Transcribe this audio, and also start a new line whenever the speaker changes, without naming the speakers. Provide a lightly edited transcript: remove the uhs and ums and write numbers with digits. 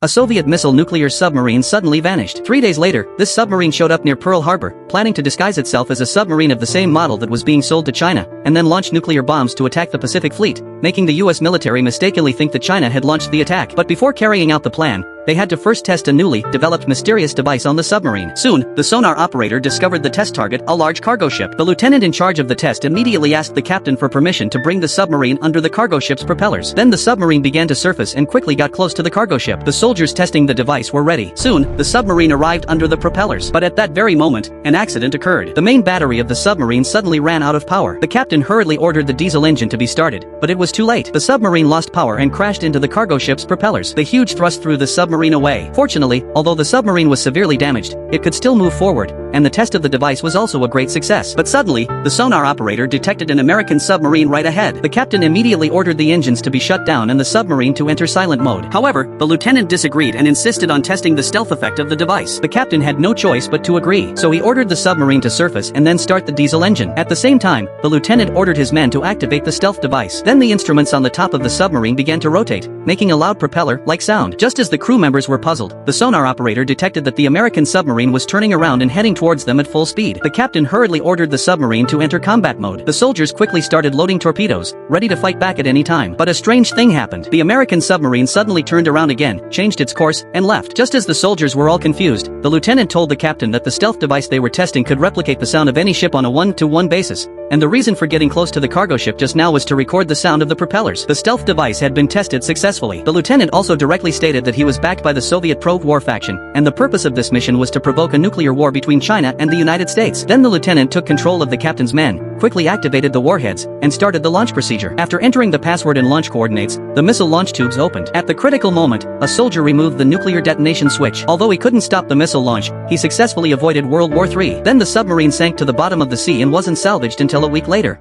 A Soviet missile nuclear submarine suddenly vanished. 3 days later, this submarine showed up near Pearl Harbor, planning to disguise itself as a submarine of the same model that was being sold to China, and then launch nuclear bombs to attack the Pacific Fleet, making the US military mistakenly think that China had launched the attack. But before carrying out the plan, they had to first test a newly developed mysterious device on the submarine. Soon, the sonar operator discovered the test target, a large cargo ship. The lieutenant in charge of the test immediately asked the captain for permission to bring the submarine under the cargo ship's propellers. Then the submarine began to surface and quickly got close to the cargo ship. The soldiers testing the device were ready. Soon, the submarine arrived under the propellers. But at that very moment, an accident occurred. The main battery of the submarine suddenly ran out of power. The captain hurriedly ordered the diesel engine to be started, but it was too late. The submarine lost power and crashed into the cargo ship's propellers. The huge thrust threw the submarine away. Fortunately, although the submarine was severely damaged, it could still move forward, and the test of the device was also a great success. But suddenly, the sonar operator detected an American submarine right ahead. The captain immediately ordered the engines to be shut down and the submarine to enter silent mode. However, the lieutenant disagreed and insisted on testing the stealth effect of the device. The captain had no choice but to agree, so he ordered the submarine to surface and then start the diesel engine. At the same time, the lieutenant ordered his men to activate the stealth device. Then the instruments on the top of the submarine began to rotate, making a loud propeller-like sound. Just as the crew members were puzzled, the sonar operator detected that the American submarine was turning around and heading towards them at full speed. The captain hurriedly ordered the submarine to enter combat mode. The soldiers quickly started loading torpedoes, ready to fight back at any time. But a strange thing happened. The American submarine suddenly turned around again, changed its course, and left. Just as the soldiers were all confused, the lieutenant told the captain that the stealth device they were testing could replicate the sound of any ship on a one-to-one basis, and the reason for getting close to the cargo ship just now was to record the sound of the propellers. The stealth device had been tested successfully. The lieutenant also directly stated that he was backed by the Soviet pro-war faction, and the purpose of this mission was to provoke a nuclear war between China and the United States. Then the lieutenant took control of the captain's men, quickly activated the warheads, and started the launch procedure. After entering the password and launch coordinates, the missile launch tubes opened. At the critical moment, a soldier removed the nuclear detonation switch. Although he couldn't stop the missile launch, he successfully avoided World War III. Then the submarine sank to the bottom of the sea and wasn't salvaged until a week later.